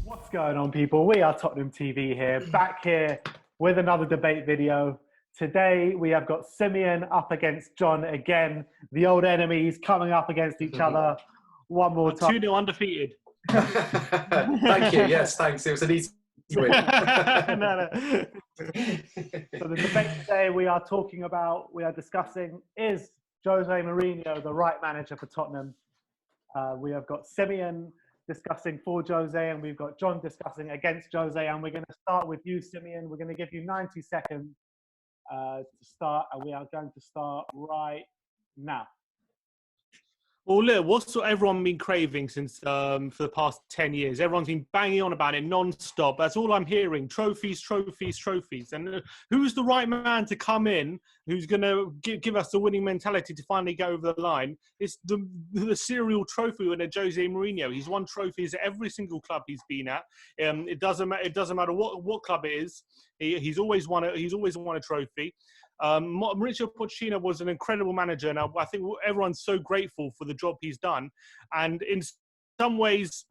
What's going on, people? We are Tottenham TV here, back here with another debate video. Today we have got Simeon up against John again. The old enemies coming up against each other one more time. 2-0 undefeated. Thank you. Yes, thanks. It was an easy win. No. So the debate today we are discussing, is Jose Mourinho the right manager for Tottenham? We have got Simeon discussing for Jose, and we've got John discussing against Jose. And we're going to start with you, Simeon. We're going to give you 90 seconds to start, and we are going to start right now. Well, look, what's what everyone been craving since for the past 10 years? Everyone's been banging on about it non-stop. That's all I'm hearing. Trophies, trophies, trophies. And who's the right man to come in who's going to give us the winning mentality to finally get over the line? It's the serial trophy winner, Jose Mourinho. He's won trophies at every single club he's been at. It doesn't matter what club it is. He's always won a trophy. Mauricio Pochettino was an incredible manager, and I think everyone's so grateful for the job he's done. And in some ways,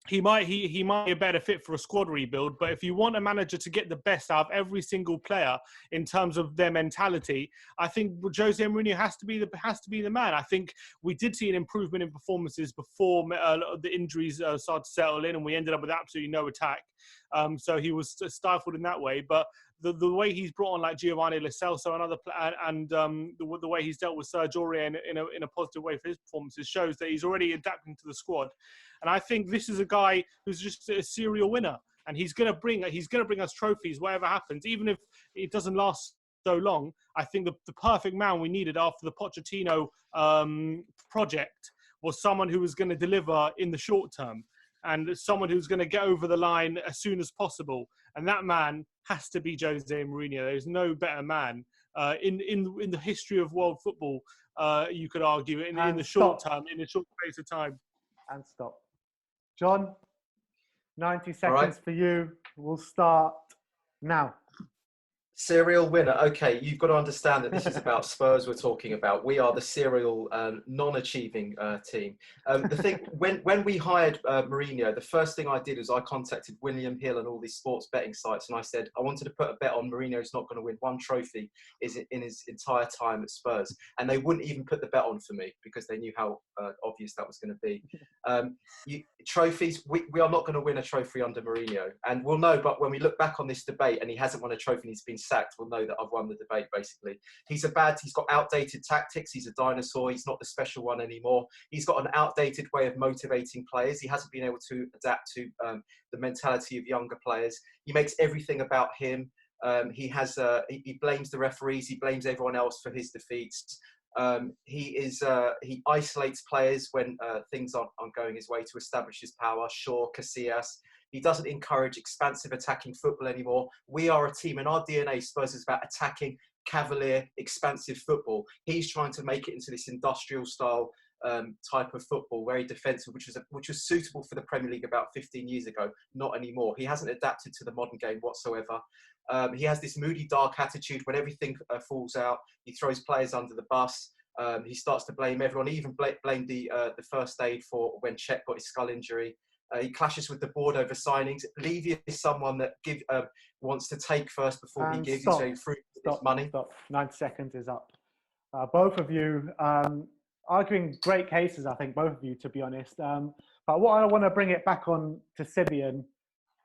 he might be a better fit for a squad rebuild. But if you want a manager to get the best out of every single player in terms of their mentality, I think Jose Mourinho has to be the man. I think we did see an improvement in performances before the injuries started to settle in, and we ended up with absolutely no attack. So he was stifled in that way, but the way he's brought on like Giovanni Lo Celso and the way he's dealt with Serge Aurier in a positive way for his performances shows that he's already adapting to the squad. And I think this is a guy who's just a serial winner, and he's going to bring us trophies whatever happens, even if it doesn't last so long. I think the perfect man we needed after the Pochettino project was someone who was going to deliver in the short term, and someone who's going to get over the line as soon as possible. And that man has to be Jose Mourinho. There's no better man in the history of world football, you could argue, in the short term, in a short space of time. And stop. John, 90 seconds for you. We'll start now. Serial winner. Okay, you've got to understand that this is about Spurs we're talking about. We are the serial non-achieving team. The thing, when we hired Mourinho, the first thing I did was I contacted William Hill and all these sports betting sites, and I said I wanted to put a bet on Mourinho's not going to win one trophy in his entire time at Spurs. And they wouldn't even put the bet on for me because they knew how obvious that was going to be. Trophies, we are not going to win a trophy under Mourinho. And we'll know, but when we look back on this debate and he hasn't won a trophy and he's been sacked, we'll know that I've won the debate, basically. He's got outdated tactics. He's a dinosaur. He's not the special one anymore. He's got an outdated way of motivating players. He hasn't been able to adapt to the mentality of younger players. He makes everything about him. He blames the referees. He blames everyone else for his defeats. He isolates players when things aren't going his way to establish his power. Shaw, Casillas. He doesn't encourage expansive attacking football anymore. We are a team, and our DNA, Spurs, is about attacking, cavalier, expansive football. He's trying to make it into this industrial style type of football, very defensive, which was suitable for the Premier League about 15 years ago. Not anymore. He hasn't adapted to the modern game whatsoever. He has this moody, dark attitude. When everything falls out, he throws players under the bus. He starts to blame everyone. He even blamed the first aid for when Cech got his skull injury. He clashes with the board over signings. Levy is someone that wants to take first before he gives. He's very frugal with his money. Stop. 90 seconds is up. Both of you arguing great cases, I think, both of you, to be honest. But what I want to bring it back on to Simeon,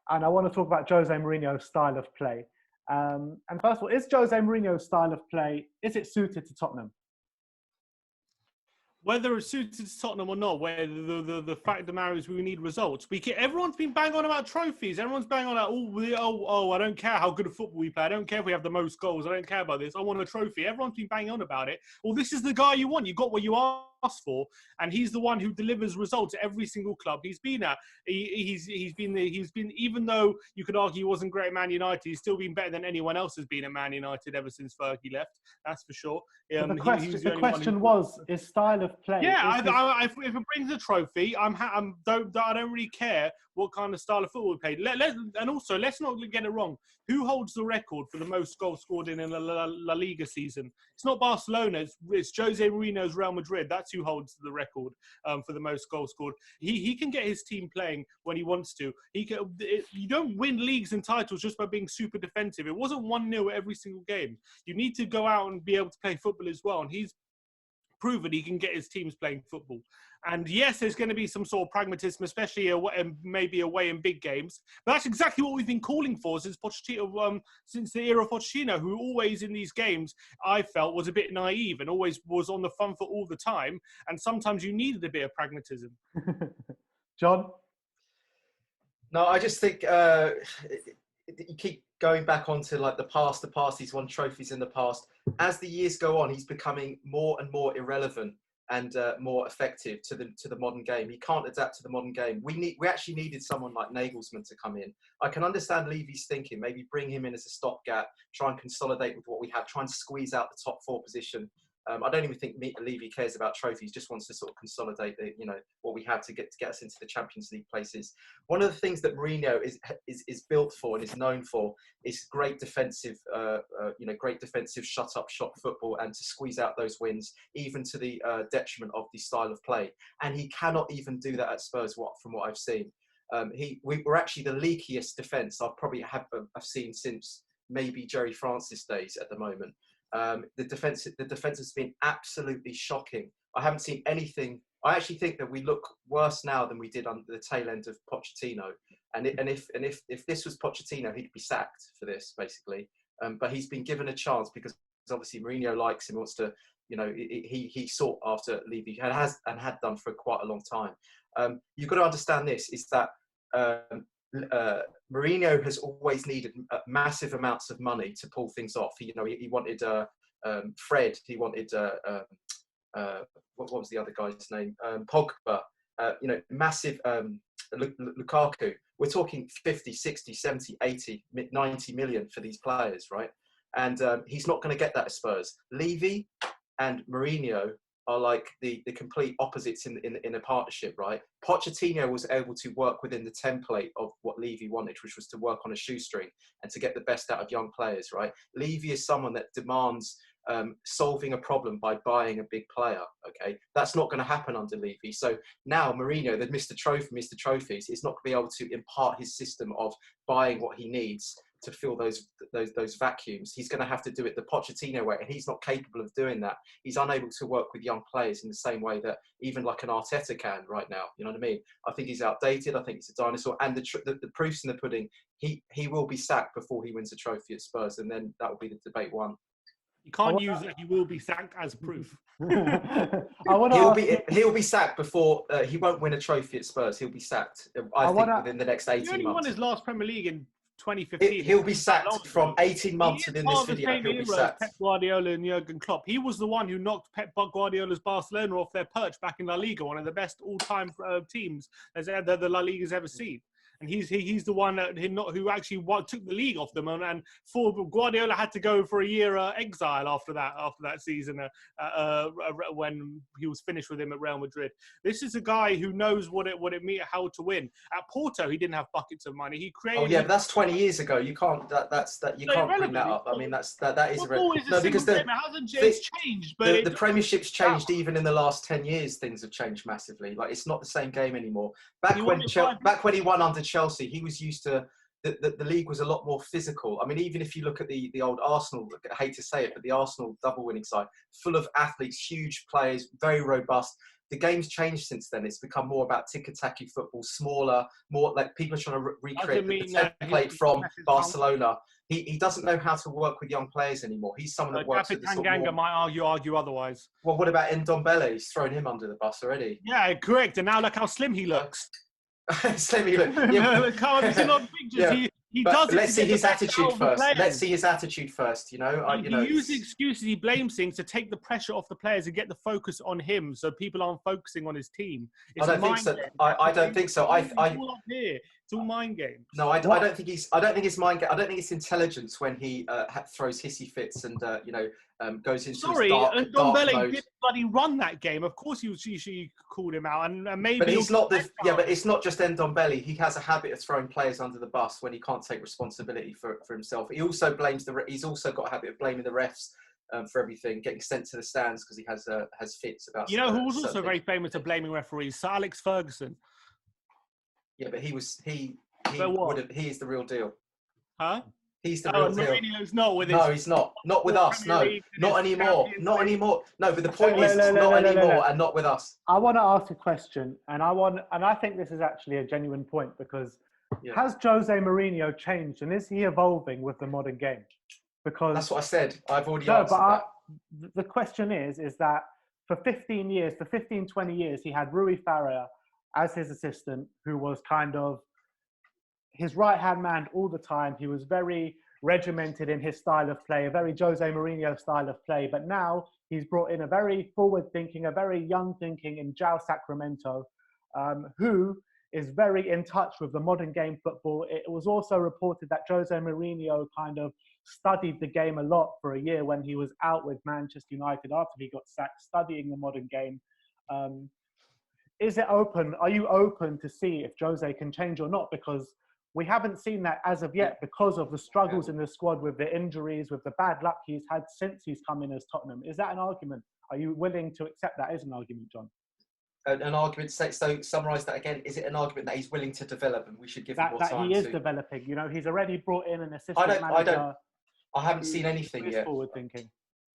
and I want to talk about Jose Mourinho's style of play. And first of all, is Jose Mourinho's style of play, is it suited to Tottenham? Whether it's suited to Tottenham or not, where the fact of the matter is we need results. Everyone's been banging on about trophies. Everyone's banging on about, I don't care how good a football we play. I don't care if we have the most goals. I don't care about this. I want a trophy. Everyone's been banging on about it. Well, this is the guy you want. You got what you ask for, and he's the one who delivers results at every single club he's been at. He's been even though you could argue he wasn't great at Man United, he's still been better than anyone else has been at Man United ever since Fergie left. That's for sure. The question was his style of play. Yeah, if it brings a trophy, I don't really care what kind of style of football we played. And also, let's not get it wrong. Who holds the record for the most goals scored in a La Liga season? It's not Barcelona. It's Jose Mourinho's Real Madrid. That's who holds the record for the most goals scored. He can get his team playing when he wants to. You don't win leagues and titles just by being super defensive. It wasn't 1-0 every single game. You need to go out and be able to play football as well. And he's proven he can get his teams playing football. And yes, there's going to be some sort of pragmatism, especially maybe away in big games. But that's exactly what we've been calling for since Pochettino, since the era of Pochettino, who always in these games I felt was a bit naive and always was on the front foot all the time. And sometimes you needed a bit of pragmatism. John? No, I just think you keep going back onto like the past. He's won trophies in the past. As the years go on, he's becoming more and more irrelevant and more effective to the modern game. He can't adapt to the modern game. We actually needed someone like Nagelsmann to come in. I can understand Levy's thinking, maybe bring him in as a stopgap, try and consolidate with what we have, try and squeeze out the top 4 position. I don't even think Levy cares about trophies, just wants to sort of consolidate what we have to get us into the Champions League places. One of the things that Mourinho is built for and is known for is great defensive shut up shop football and to squeeze out those wins, even to the detriment of the style of play. And he cannot even do that at Spurs, from what I've seen. We're actually the leakiest defence I've seen since maybe Jerry Francis days at the moment. The defense has been absolutely shocking. I haven't seen anything. I actually think that we look worse now than we did under the tail end of Pochettino. And if this was Pochettino, he'd be sacked for this basically. But he's been given a chance because obviously Mourinho likes him, wants to. He sought after Levy and had done for quite a long time. You've got to understand this is that. Mourinho has always needed massive amounts of money to pull things off. He wanted Fred. He wanted what was the other guy's name? Pogba. Massive Lukaku. We're talking 50, 60, 70, 80, 90 million for these players, right? And he's not going to get that at Spurs. Levy and Mourinho are like the complete opposites in a partnership, right? Pochettino was able to work within the template of what Levy wanted, which was to work on a shoestring and to get the best out of young players, right? Levy is someone that demands solving a problem by buying a big player, okay? That's not going to happen under Levy. So now Mourinho, the Mr. Trophies, is not going to be able to impart his system of buying what he needs to fill those vacuums. He's going to have to do it the Pochettino way, and he's not capable of doing that. He's unable to work with young players in the same way that even like an Arteta can right now. You know what I mean? I think he's outdated. I think he's a dinosaur. And the proof's in the pudding. He will be sacked before he wins a trophy at Spurs, and then that will be the debate won. You can't use that he will be sacked as proof. He'll be sacked before he won't win a trophy at Spurs. He'll be sacked. I think within the next 18 months. He only won his last Premier League in 2015. He'll be sacked from 18 months within this video. He'll be sacked. Pep Guardiola and Jurgen Klopp. He was the one who knocked Pep Guardiola's Barcelona off their perch back in La Liga, one of the best all-time teams as the La Liga's ever seen. And he's the one who actually took the league off them, and Guardiola had to go for a year exile after that season when he was finished with him at Real Madrid. This is a guy who knows what it means, how to win. At Porto, he didn't have buckets of money. He created. Oh yeah, but that's 20 years ago. You can't. You can't bring that up. I mean, that is irrelevant. No, because it hasn't changed. But the Premiership's changed even in the last 10 years. Things have changed massively. Like it's not the same game anymore. Back when he won under Chelsea, he was used to the league was a lot more physical. I mean, even if you look at the old Arsenal, I hate to say it, but the Arsenal double winning side, full of athletes, huge players, very robust. The game's changed since then. It's become more about tick-tacky football, smaller, more like people are trying to recreate the template from Barcelona. He doesn't know how to work with young players anymore. He's someone that works with the sort of more... might argue otherwise. Well, what about Ndombele? He's thrown him under the bus already. Yeah, correct. And now look how slim he looks. Slim he looks. Yeah. It's a lot of pictures. Yeah. He But does it let's to see get his the best attitude out of the first. Let's players. see his attitude first. You know, He uses excuses, he blames things to take the pressure off the players and get the focus on him, so people aren't focusing on his team. I don't think so. I don't think so. It's all up here. It's all mind games. No, I don't think he's. I don't think it's mind. I don't think it's intelligence when he throws hissy fits and goes into his dark Ndombele mode. didn't bloody run that game. Of course, you called him out, and maybe. But he's not the. Yeah, but it's not just Ndombele. He has a habit of throwing players under the bus when he can't take responsibility for himself. He also blames He's also got a habit of blaming the refs for everything, getting sent to the stands because he has fits about. You know who was also very famous for blaming referees? Sir Alex Ferguson. Yeah, but he is the real deal. Huh? He's the real deal. Mourinho's not with No, he's not. Not with us. No, not anymore. Not anymore. No, but the point is, not anymore, and not with us. I want to ask a question, and I think this is actually a genuine point because has Jose Mourinho changed, and is he evolving with the modern game? Because that's what I said. I've already answered that. The question is that for 15 years, for 15, 20 years, he had Rui Faria as his assistant, who was kind of his right-hand man all the time. He was very regimented in his style of play, a very Jose Mourinho style of play. But now he's brought in a very forward-thinking, a very young-thinking in João Sacramento, who is very in touch with the modern game football. It was also reported that Jose Mourinho kind of studied the game a lot for a year when he was out with Manchester United after he got sacked, studying the modern game. Is it open? Are you open to see if Jose can change or not? Because we haven't seen that as of yet because of the struggles in the squad with the injuries, with the bad luck he's had since he's come in as Tottenham. Is that an argument? Are you willing to accept that as an argument, John? An argument, so summarise that again. Is it an argument that he's willing to develop and we should give him more time? That he is developing. You know, he's already brought in an assistant manager. I haven't seen anything yet. Forward thinking.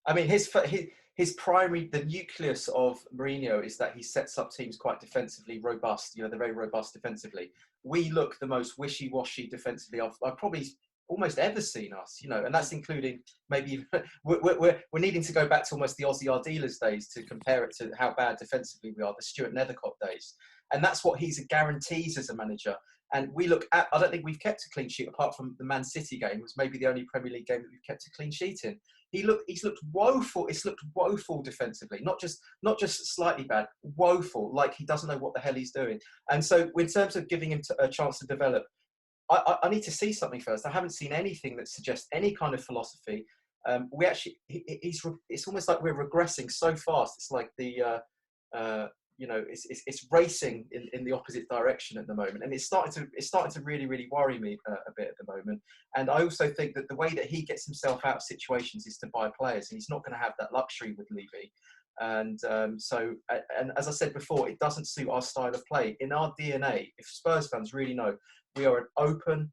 I mean, his primary, the nucleus of Mourinho is that he sets up teams quite defensively robust. You know, they're very robust defensively. We look the most wishy-washy defensively I've probably almost ever seen us. You know, and that's including maybe we're needing to go back to almost the Ozzy Ardiles days to compare it to how bad defensively we are, the Stuart Nethercott days, and that's what he guarantees as a manager. And we look at, I don't think we've kept a clean sheet apart from the Man City game. It was maybe the only Premier League game that we've kept a clean sheet in. He's looked woeful. It's looked woeful defensively, not just slightly bad, woeful, like he doesn't know what the hell he's doing. And so in terms of giving him a chance to develop, I need to see something first. I haven't seen anything that suggests any kind of philosophy. It's almost like we're regressing so fast. It's like it's racing in the opposite direction at the moment, and it's starting to really, really worry me a bit at the moment. And I also think that the way that he gets himself out of situations is to buy players, and he's not going to have that luxury with Levy. And so as I said before, it doesn't suit our style of play. In our DNA, if Spurs fans really know, we are an open,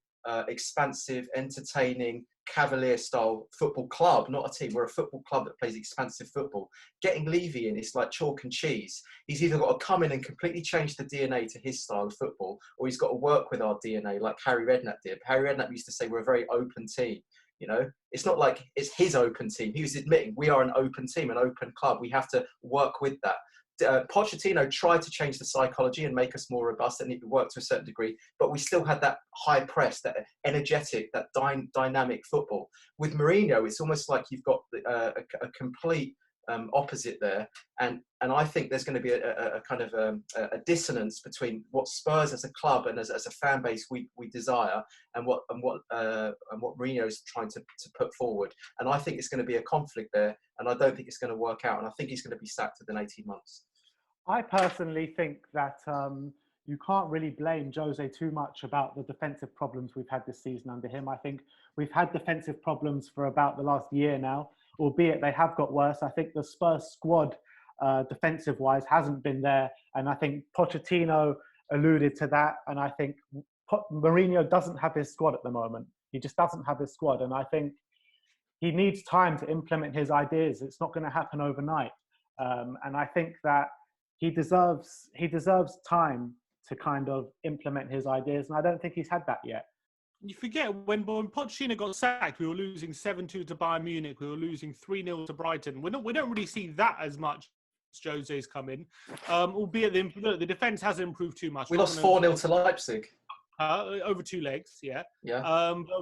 expansive, entertaining, Cavalier-style football club, not a team. We're a football club that plays expansive football. Getting Levy in is like chalk and cheese. He's either got to come in and completely change the DNA to his style of football, or he's got to work with our DNA like Harry Redknapp did. Harry Redknapp used to say we're a very open team. You know, it's not like it's his open team. He was admitting we are an open team, an open club. We have to work with that. Pochettino tried to change the psychology and make us more robust, and it worked to a certain degree, but we still had that high press, that energetic, that dynamic football. With Mourinho, it's almost like you've got a complete opposite there, and I think there's going to be a kind of a dissonance between what Spurs as a club and as a fan base we desire, and what Mourinho is trying to put forward. And I think it's going to be a conflict there, and I don't think it's going to work out, and I think he's going to be sacked within 18 months. I personally think that you can't really blame Jose too much about the defensive problems we've had this season under him. I think we've had defensive problems for about the last year now, albeit they have got worse. I think the Spurs squad, defensive-wise, hasn't been there. And I think Pochettino alluded to that. And I think Mourinho doesn't have his squad at the moment. He just doesn't have his squad. And I think he needs time to implement his ideas. It's not going to happen overnight. And I think that he deserves time to kind of implement his ideas. And I don't think he's had that yet. You forget when Pochettino got sacked, we were losing 7-2 to Bayern Munich. We were losing 3-0 to Brighton. We don't really see that as much as Jose's come in. Albeit the defence hasn't improved too much. We lost 4-0 to Leipzig. over 2 legs, yeah. Yeah.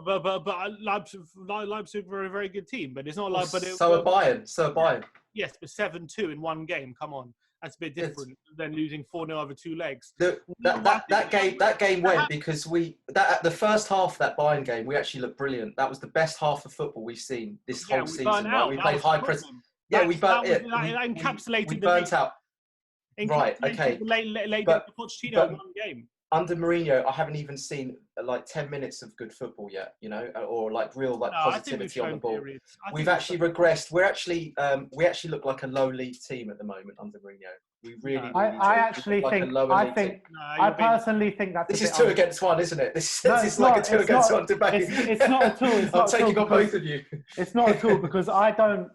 But Leipzig were a very good team, but it's not like. So are Bayern. So are Bayern. Yes, but 7-2 in one game. Come on, that's a bit different than losing 4-0 over 2 legs. That game went because the first half of that Bayern game, we actually looked brilliant. That was the best half of football we've seen this whole season. Right? We played high press. Yeah, we burnt it. That encapsulated we burnt out. Right. Okay. But Pochettino one game. Under Mourinho, I haven't even seen like 10 minutes of good football yet, you know, or like real positivity on the ball. We've actually regressed. We actually look like a low league team at the moment under Mourinho. We really, I personally think that's. This is 2 against 1, isn't it? This is like a 2 against 1 debate. It's not at all. I'm taking on both of you. It's not at all because I'm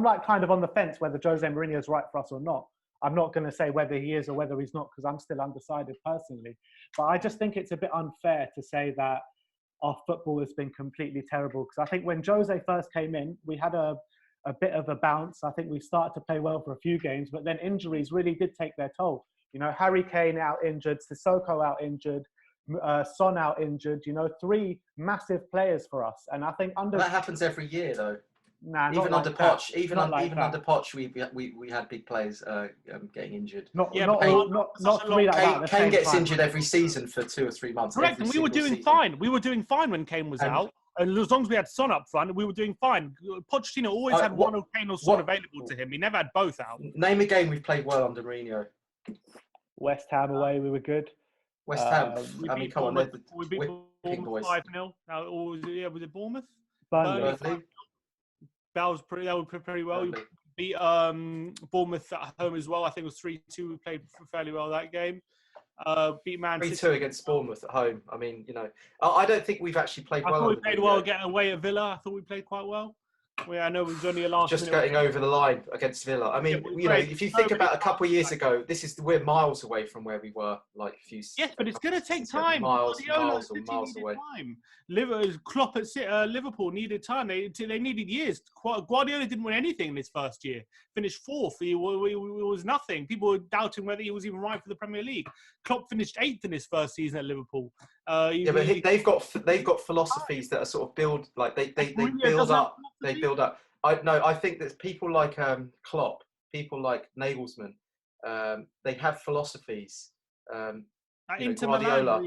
like kind of on the fence whether Jose Mourinho is right for us or not. I'm not going to say whether he is or whether he's not because I'm still undecided personally. But I just think it's a bit unfair to say that our football has been completely terrible. Because I think when Jose first came in, we had a bit of a bounce. I think we started to play well for a few games, but then injuries really did take their toll. You know, Harry Kane out injured, Sissoko out injured, Son out injured. You know, 3 massive players for us. And I think that happens every year though. Nah, even under Poch, under Poch, we had big players getting injured. Not 3 like that. Kane gets injured every season for 2 or 3 months. Correct, and we were doing fine. We were doing fine when Kane was out. And as long as we had Son up front, we were doing fine. Pochettino always had one of Kane or Son available to him. He never had both out. Name a game we've played well under Mourinho. West Ham away, we were good. West Ham. I mean, come on. We beat Bournemouth 5-0. Was it Bournemouth? Burnley. That was pretty well. We beat Bournemouth at home as well. I think it was 3-2. We played fairly well that game. Beat Man City 3-2 against Bournemouth at home. I mean, you know, I don't think we've actually played well. I thought we played well getting away at Villa. I thought we played quite well. I know it was only a last. Just getting over the line against Villa. I mean, you know, if you think about a couple of years ago, we're miles away from where we were like a few. Yes, but it's going to take time. Miles away. Time. Klopp at Liverpool needed time. They needed years. Guardiola didn't win anything in his first year. Finished 4th. It was nothing. People were doubting whether he was even right for the Premier League. Klopp finished 8th in his first season at Liverpool. But they've got philosophies that are sort of build like they build up. They build up. I think that people like Klopp, people like Nagelsmann, they have philosophies. Guardiola,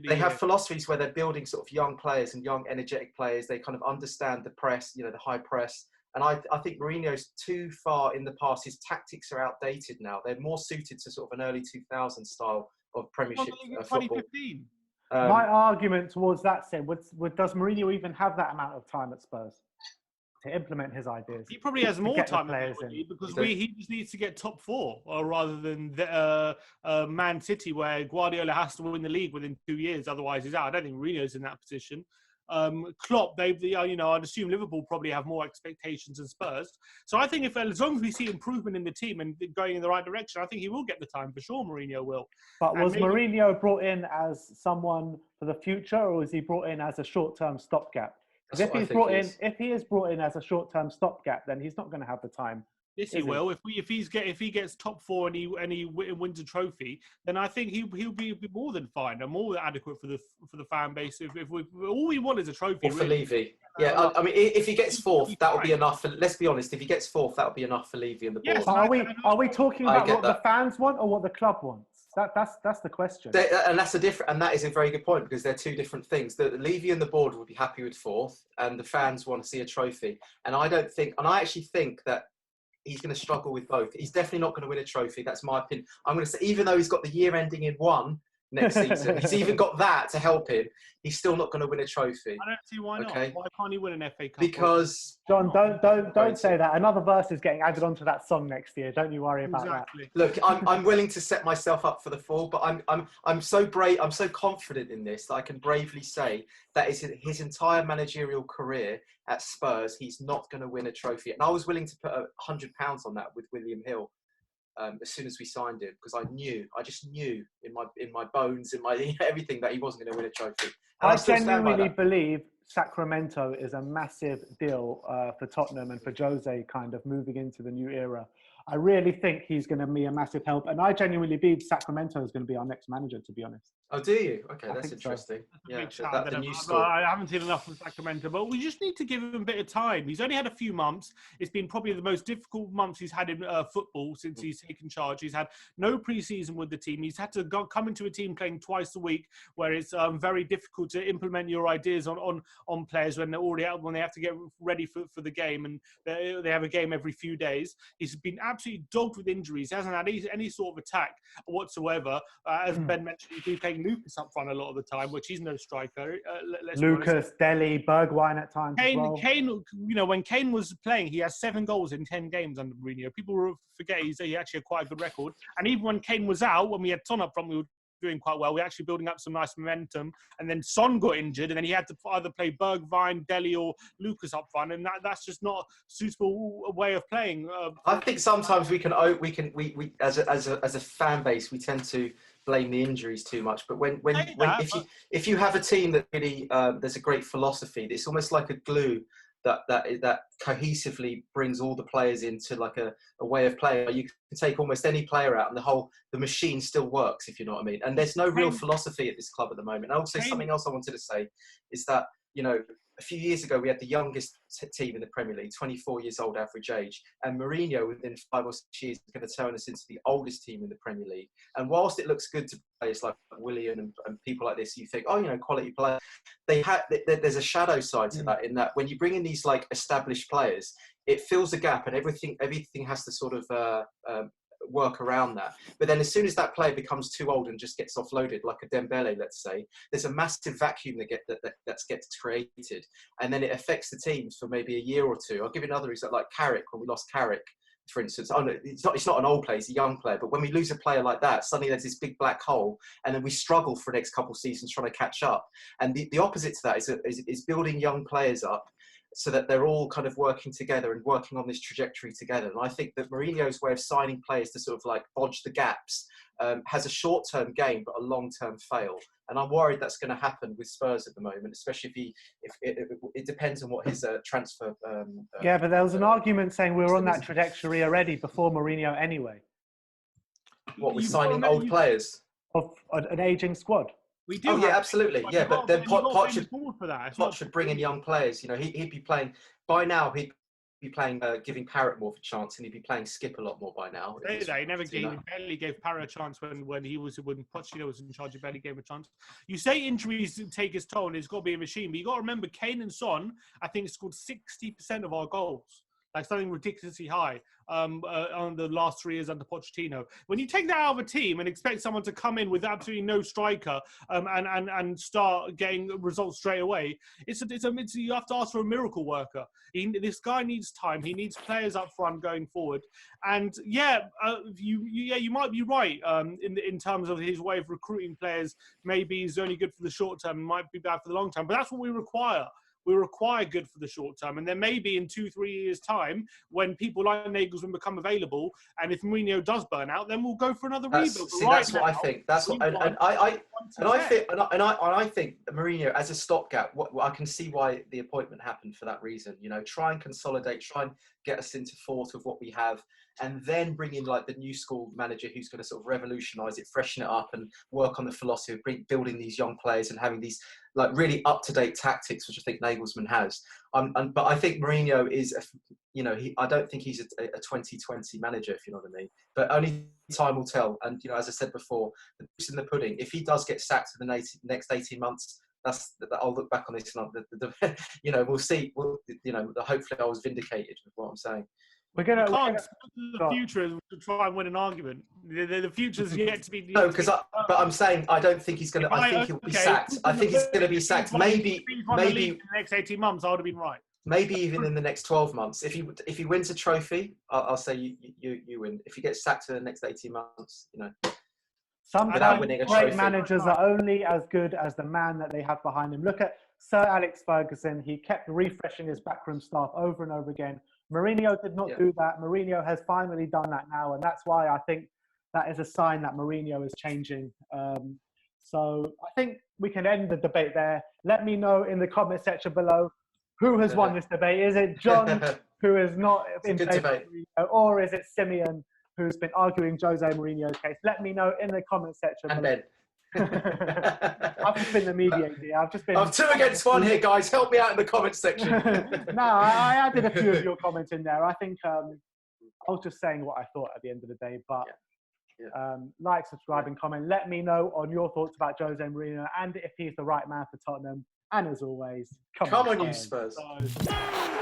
they have philosophies where they're building sort of young players and young energetic players. They kind of understand the press, you know, the high press. And I think Mourinho's too far in the past. His tactics are outdated now. They're more suited to sort of an early 2000s style of Premiership football. My argument towards that, Sim, does Mourinho even have that amount of time at Spurs to implement his ideas? He probably has more time because he just needs to get top 4 rather than Man City, where Guardiola has to win the league within 2 years, otherwise he's out. I don't think Mourinho's in that position. Klopp, I'd assume Liverpool probably have more expectations than Spurs. So I think as long as we see improvement in the team and going in the right direction, I think he will get the time for sure. Mourinho will. But was Mourinho brought in as someone for the future, or was he brought in as a short-term stopgap? Because if he is brought in as a short-term stopgap, then he's not going to have the time. Yes, he will. If he gets top 4 and he wins a trophy, then I think he'll be more than fine and more than adequate for the fan base. If all we want is a trophy. Or for Levy. Yeah, I mean, if he gets 4th, that'll be enough. Let's be honest. If he gets 4th, that'll be enough for Levy and the board. Yes, are we talking about what the fans want or what the club wants? That's the question. And that is a very good point, because they're 2 different things. The Levy and the board would be happy with 4th, and the fans want to see a trophy. And I actually think that he's going to struggle with both. He's definitely not going to win a trophy. That's my opinion. I'm going to say, even though he's got the year ending in 1 next season, he's even got that to help him, he's still not going to win a trophy. I don't see why not. Why can't he win an FA Cup? Because John, don't say that. Another verse is getting added onto that song next year. Don't you worry about that. Look, I'm willing to set myself up for the fall, but I'm so brave. I'm so confident in this that I can bravely say that is his entire managerial career at Spurs, he's not going to win a trophy. And I was willing to put £100 on that with William Hill. As soon as we signed him, because I just knew in my bones, in my everything, that he wasn't going to win a trophy. And I genuinely believe Sacramento is a massive deal for Tottenham and for Jose kind of moving into the new era. I really think he's going to be a massive help. And I genuinely believe Sacramento is going to be our next manager, to be honest. Oh, do you? Okay, I that's think so. interesting. Yeah, Big shout that out the to new him. school. I haven't seen enough from Sacramento, but we just need to give him a bit of time. He's only had a few months. It's been probably the most difficult months he's had in football since he's taken charge. He's had no preseason with the team. He's had to come into a team playing twice a week, where it's very difficult to implement your ideas on players when they're already out, when they have to get ready for the game, and they have a game every few days. He's been absolutely dogged with injuries. He hasn't had any sort of attack whatsoever. As Ben mentioned, he's been playing Lucas up front a lot of the time, which he's no striker. Lucas, Dele, Bergwijn at times as well. Kane, you know, when Kane was playing, he has 7 goals in 10 games under Mourinho. People forget he actually had quite a good record. And even when Kane was out, when we had Son up front, we were doing quite well. We were actually building up some nice momentum. And then Son got injured, and then he had to either play Bergwijn, Dele, or Lucas up front, and that's just not a suitable way of playing. I think sometimes we as a fan base, we tend to blame the injuries too much. But if you have a team that really there's a great philosophy, it's almost like a glue that cohesively brings all the players into like a way of playing. You can take almost any player out and the machine still works, if you know what I mean. And there's no real philosophy at this club at the moment. And also something else I wanted to say is that, you know, a few years ago, we had the youngest team in the Premier League, 24 years old average age. And Mourinho, within 5 or 6 years, is going to turn us into the oldest team in the Premier League. And whilst it looks good to players like Willian and people like this, you think, oh, you know, quality players. There's a shadow side to that, in that when you bring in these like established players, it fills a gap, and everything has to sort of work around that. But then as soon as that player becomes too old and just gets offloaded, like a Dembele, let's say, there's a massive vacuum that gets created, and then it affects the teams for maybe a year or two. I'll give you another example, like Carrick, when we lost Carrick, for instance. Oh, no, it's not an old player, he's a young player, but when we lose a player like that, suddenly there's this big black hole, and then we struggle for the next couple of seasons trying to catch up. And the opposite to that is building young players up, so that they're all kind of working together and working on this trajectory together. And I think that Mourinho's way of signing players to sort of like bodge the gaps has a short-term gain, but a long-term fail. And I'm worried that's going to happen with Spurs at the moment, especially if it depends on what his transfer. Yeah, but there was an argument saying we were on that trajectory already before Mourinho anyway. What, with signing old players? Of an aging squad. We do. Oh yeah, absolutely. Yeah, but then Pot should bring in young players. You know, he'd be playing by now. He'd be playing, giving Parrott more of a chance, and he'd be playing Skip a lot more by now. He barely gave Parrott a chance when Pochettino was in charge. He barely gave him a chance. You say injuries take his toll, and it's got to be a machine. But you got to remember, Kane and Son, I think, scored 60% of our goals. Like something ridiculously high on the last 3 years under Pochettino. When you take that out of a team and expect someone to come in with absolutely no striker and start getting results straight away, you have to ask for a miracle worker. This guy needs time. He needs players up front going forward. And you might be right in terms of his way of recruiting players. Maybe he's only good for the short term, might be bad for the long term. But that's what we require. We require good for the short term. And then maybe in 2-3 years' time, when people like Nagelsmann become available, and if Mourinho does burn out, then we'll go for another rebuild. That's what I think. That's what, and I think Mourinho as a stopgap. I can see why the appointment happened for that reason. You know, try and consolidate, try and get us into thought of what we have, and then bring in like the new school manager who's going to sort of revolutionise it, freshen it up, and work on the philosophy of building these young players and having these like really up-to-date tactics, which I think Nagelsmann has. But I think Mourinho is, I don't think he's a 2020 manager, if you know what I mean. But only time will tell. And as I said before, the proof's in the pudding. If he does get sacked in the next 18 months, I'll look back on this and we'll see. Hopefully I was vindicated with what I'm saying. The future is to try and win an argument. The future's yet to be. No, but I'm saying I don't think he's going to. I think he'll be sacked. I think he's going to be sacked. Maybe in the next 18 months, I would have been right. Maybe even in the next 12 months. If he wins a trophy, I'll say you win. If he gets sacked in the next 18 months, Sometimes great managers are only as good as the man that they have behind him. Look at Sir Alex Ferguson. He kept refreshing his backroom staff over and over again. Mourinho did not do that. Mourinho has finally done that now, and that's why I think that is a sign that Mourinho is changing. So I think we can end the debate there. Let me know in the comment section below who has won this debate. Is it John, who is not in good favour of debate. Mourinho, or is it Simeon, who's been arguing Jose Mourinho's case? Let me know in the comment section And below. Ben. I've just been the mediator. I've just been. I'm 2 against 1 here, guys. Help me out in the comment section. No, I added a few of your comments in there. I think I was just saying what I thought at the end of the day. But like, subscribe, and comment. Let me know on your thoughts about Jose Mourinho and if he's the right man for Tottenham. And as always, Come on, you Spurs. Spurs.